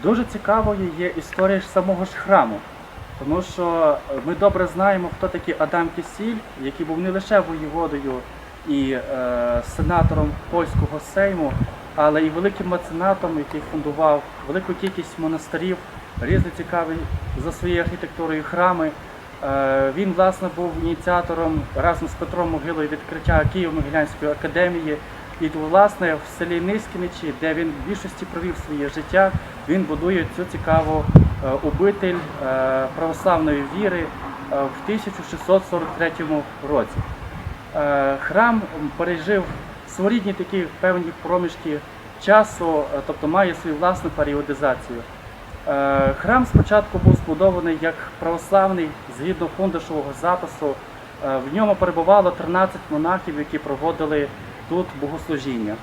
Дуже цікавою є історія самого ж храму, тому що ми добре знаємо, хто такий Адам Кисіль, який був не лише воєводою і сенатором польського сейму, але і великим меценатом, який фундував велику кількість монастирів, різні цікаві за своєю архітектурою храми. Він, власне, був ініціатором разом з Петром Могилою відкриття Києво-Могилянської академії. І, власне, в селі Низькиничі, де він в більшості провів своє життя, він будує цю цікаву обитель православної віри в 1643 році. Храм пережив своєрідні такі певні проміжки часу, тобто має свою власну періодизацію. Храм спочатку був збудований як православний, згідно фундашового запису. В ньому перебувало 13 монахів, які проводили тут богослужіння.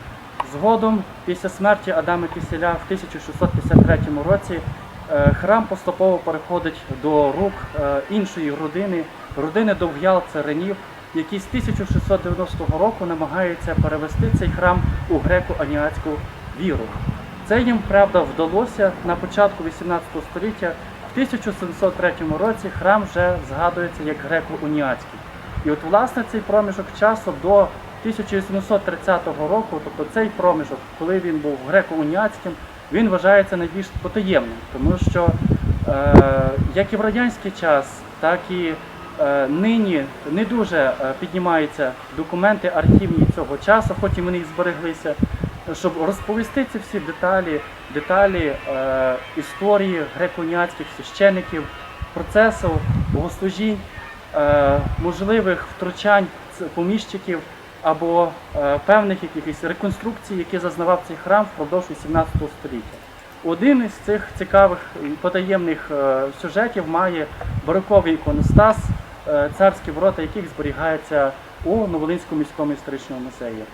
Згодом, після смерті Адама Кисіля в 1653 році, храм поступово переходить до рук іншої родини Довгял-Царинів, які з 1690 року намагаються перевести цей храм у греко-аніатську віру. Це їм, правда, вдалося на початку 18 століття. В 1703 році храм вже згадується як греко-уніатський. І от, власне, цей проміжок часу до 1730 року, тобто цей проміжок, коли він був греко-уніатським, він вважається найбільш потаємним, тому що як і в радянський час, так і нині не дуже піднімаються документи архівні цього часу, хоч і вони їх збереглися, щоб розповісти ці всі деталі історії греко-уніатських священиків, процесу богослужінь, можливих втручань поміщиків або певних якихось реконструкцій, які зазнавав цей храм впродовж 18 століття. Один із цих цікавих потаємних сюжетів має бароковий іконостас, царські ворота яких зберігаються у Новолинському міському історичному музеї.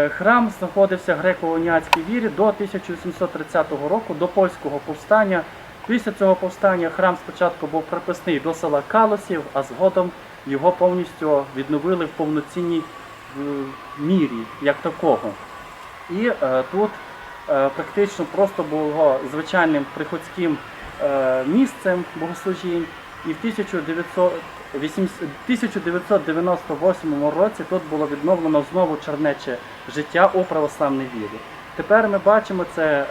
Храм знаходився в греко-уніатській вірі до 1830 року, до польського повстання. Після цього повстання храм спочатку був приписний до села Калосів, а згодом його повністю відновили в повноцінній мірі, як такого. І тут практично просто було звичайним приходським місцем богослужінь. І в 1998 році тут було відновлено знову чернече життя у православній вірі. Тепер ми бачимо це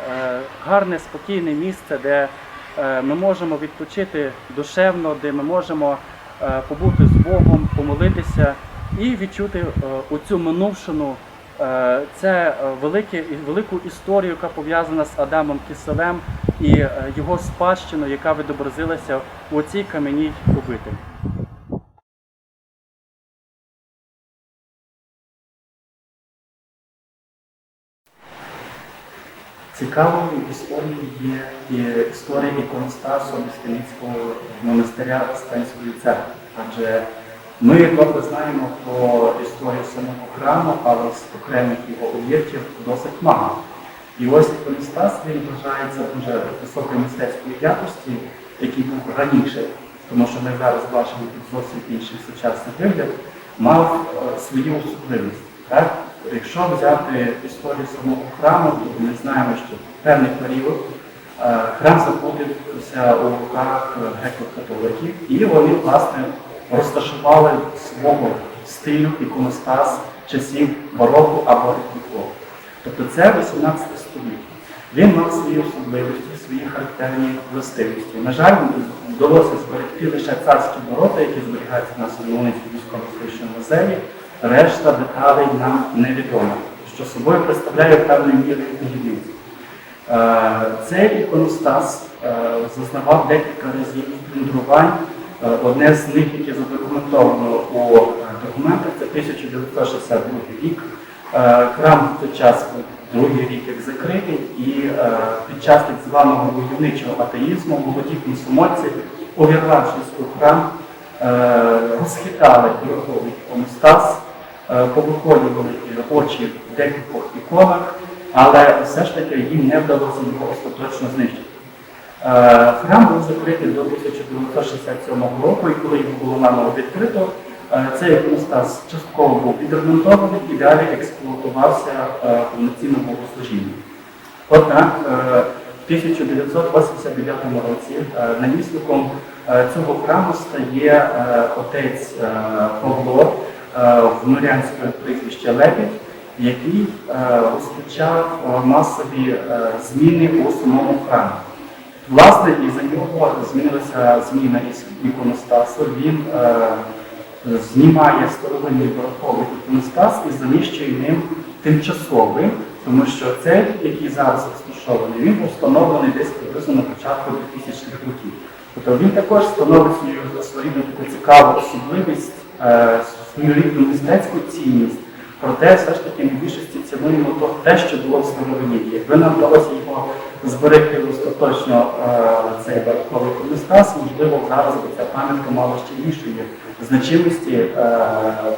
гарне, спокійне місце, де ми можемо відпочити душевно, де ми можемо побути з Богом, помолитися і відчути оцю минувшину. Це велику історію, яка пов'язана з Адамом Кисілем і його спадщиною, яка відобразилася у цій кам'яній обителі. Цікавою історією є історія іконостасу Містиницького монастиря Успенської церкви. Адже ми добре знаємо про історію самого храму, але з окремих його об'єктів досить мало. І ось іконостас, він вважається дуже високої мистецької якості, який був раніше, тому що ми зараз бачимо тут зовсім інший сучасний вигляд, мав свої особливості. Так? Якщо взяти історію самого храму, то ми знаємо, що в певний період храм знаходився у руках греко-католиків, і вони, власне, розташували свого стилю іконостас часів бароко або рококо. Тобто це 18 століття. Він мав свої особливості, свої характерні властивості. На жаль, вдалося зберегти лише царські ворота, які зберігаються на Новолинському міському історичному музеї. Решта деталей нам невідома, що собою представляє певною мірою нігілізм. Цей іконостас зазнавав декілька разів плюндрувань. Одне з них, яке задокументовано у документах, це 1962 рік. Храм в той час був другий рік як закритий, і під час так званого войовничого атеїзму молоді комсомольці, увірвавшись у храм, розхитали бароковий іконостас, повиходили очі в декількох іконах, але все ж таки їм не вдалося його остаточно знищити. Храм був закритий до 1967 року, і коли його було наново відкрито, цей іконостас частково був відремонтований і далі експлуатувався повноцінним богослужінням. Однак в 1989 році намісником цього храму стає отець Павло в Мирянське прізвище Лепідь, який розпочав масові зміни у самому храмі. Власне, і за нього змінилася зміна іконостасу. Він знімає старовинний бароковий іконостас і заміщує ним тимчасовий, тому що цей, який зараз розташований, він був встановлений десь приблизно на початку 2000-х років. Тобто він також становить свою таку цікаву особливість, свою рідну мистецьку цінність. Проте все ж таки ми в більшості цінуємо те, що було в старовині. Якби нам вдалося його зберегти остаточно, цей бароковий іконостас, можливо, зараз би ця пам'ятка мала ще іншої значимості,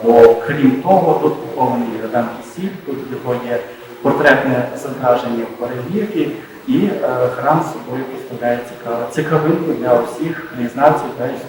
бо крім того, тут похований Адам Кісіль, тут його є портретне зображення в перевірці, і храм з собою представляє цікавинку для усіх краєзнавців та істориків.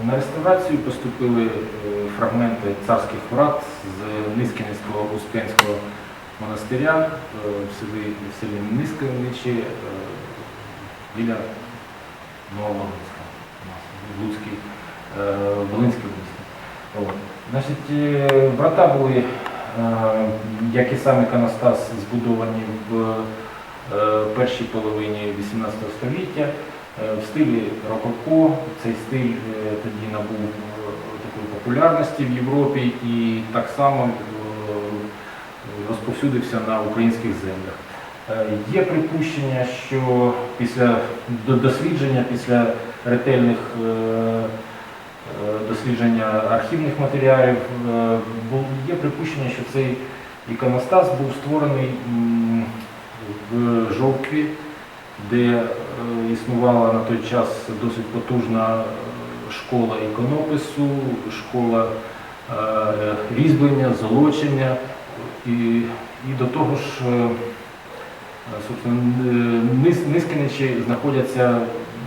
На реставрацію поступили фрагменти царських врат з Нискінецького Успенського монастиря в селі Нискіничі біля Новолинська, Луцький, Волинський області. Значить, врата були, як і сам іконостас, збудовані в першій половині 18 століття. В стилі рококо. Цей стиль тоді набув такої популярності в Європі і так само розповсюдився на українських землях. Є припущення, що після дослідження, після ретельних дослідження архівних матеріалів, є припущення, що цей іконостас був створений в Жовкві, де існувала на той час досить потужна школа іконопису, школа різьблення, золочення. І до того ж, собственно, Нискіничі знаходяться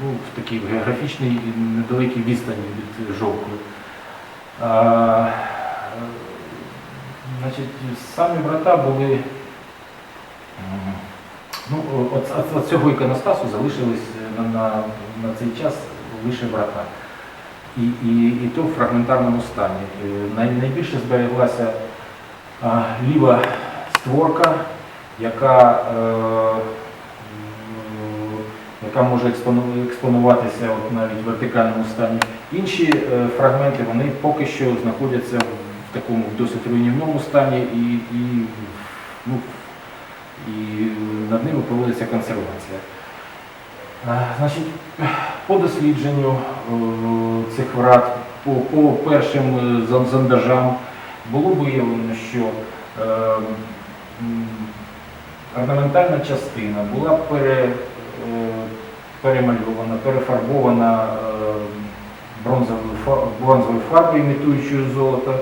в такій географічній недалекій відстані від Жовкви. Значить, самі врата були, от цього іконостасу залишились на цей час лише врата. І то в фрагментарному стані. Найбільше збереглася ліва створка, яка може експонуватися навіть в вертикальному стані. Інші фрагменти, вони поки що знаходяться в такому досить руйнівному стані і над ними проводиться консервація. Значить, по дослідженню цих врат, по першим зондажам було виявлено, що орнаментальна частина була перемальована, перефарбована бронзовою фарбою, імітуючою золото,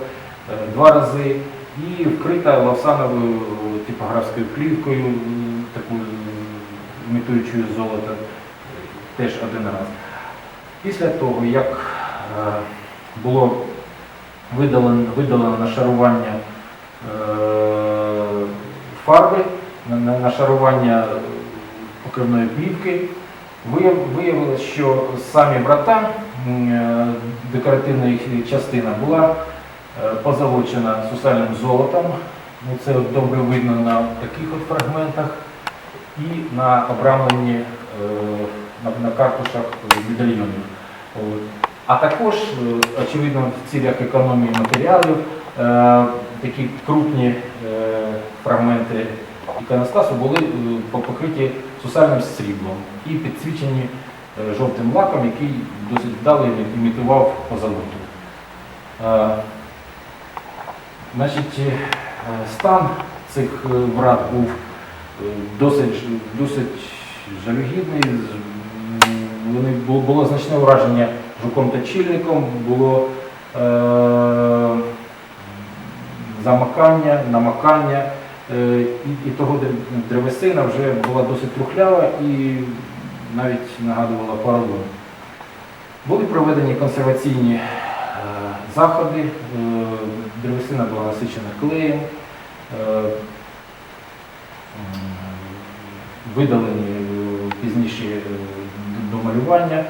2 рази, і вкрита лавсановою типографською плівкою, такою імітуючою золото, теж 1 раз. Після того, як було видалено нашарування фарби, нашарування покривної плівки, виявилось, що самі врата, декоративна їх частина була позолочена сусальним золотом. Це добре видно на таких от фрагментах і на обрамленні на картушах медальйонів. А також, очевидно, в цілях економії матеріалів, такі крупні фрагменти іконостасу були покриті сусальним сріблом і підсвічені жовтим лаком, який досить вдало імітував позолоту. Значить, стан цих врат був досить жалюгідний, було значне ураження жуком-точильником, було замакання, намакання, і того древесина вже була досить трухлява і навіть нагадувала поролон. Були проведені консерваційні заходи, древесина була насичена клеєм, видалені пізніші домалювання,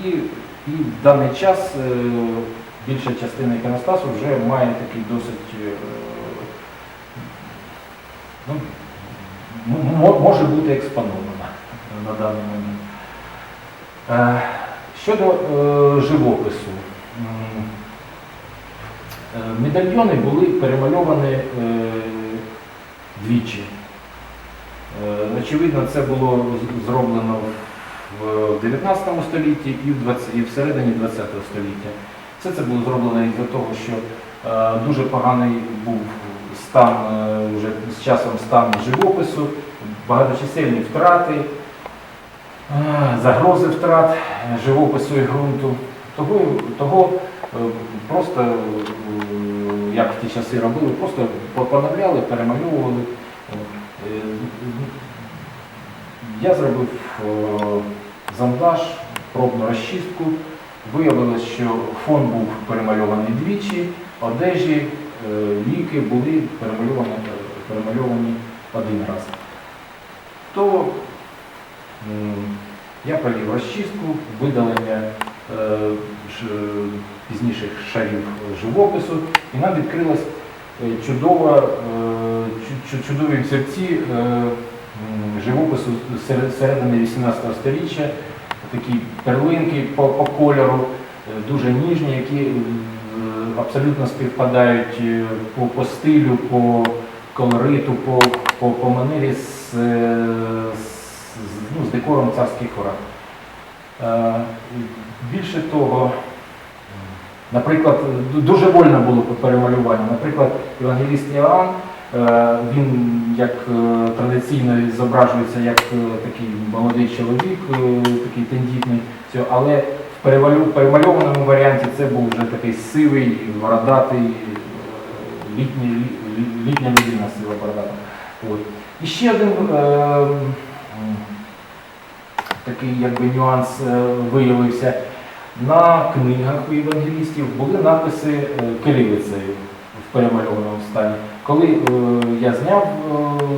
і в даний час більша частина іконостасу вже має такий досить, може бути експонована на даний момент. Щодо живопису, медальйони були перемальовані двічі. Очевидно, це було зроблено в 19 столітті і в середині 20 століття. Все це було зроблено із-за того, що дуже поганий був стан, вже з часом стан живопису, багаточисельні втрати, загрози втрат живопису і ґрунту. Того просто, як в ті часи робили, просто поновляли, перемальовували. Я зробив зондаж, пробну розчистку. Виявилось, що фон був перемальований двічі, одежі, ліки були перемальовані один раз. То я провів розчистку, видалення пізніших шарів живопису, і нам відкрилось чудові взірці живопису середини 18 століття, такі перлинки по кольору, дуже ніжні, які абсолютно співпадають по стилю, по колориту, по манері з декором царських врат. Більше того, наприклад, дуже вольно було перемалювання. Наприклад, Євангеліст Іоанн, він як традиційно зображується як такий молодий чоловік, такий тендітний, але в перемальованому варіанті це був вже такий сивий, бородатий, літня людина сива бородата. І ще один такий якби нюанс виявився. На книгах у євангелістів були написи кирилицею в перемальованому стані. Коли я зняв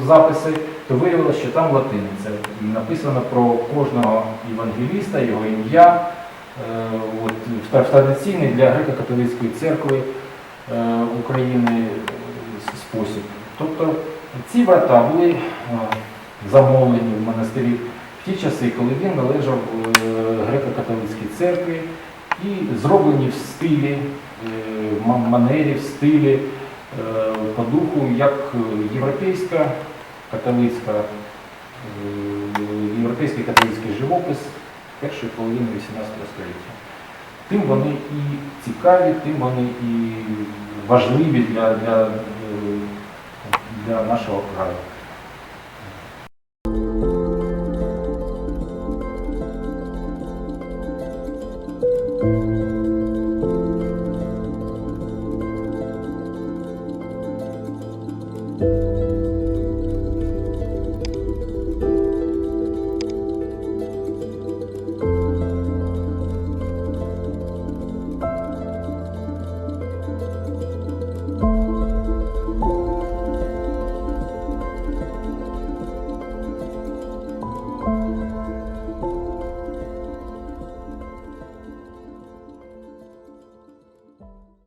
записи, то виявилося, що там латиниця. І написано про кожного євангеліста, його ім'я, в традиційний для греко-католицької церкви України спосіб. Тобто ці врата були замовлені в монастирі в ті часи, коли він належав греко-католицькій церкві, і зроблені в стилі, манері, в стилі, по духу, як європейський католицький живопис першої половини 18 століття. Тим вони і цікаві, тим вони і важливі для нашого краю. Thank you.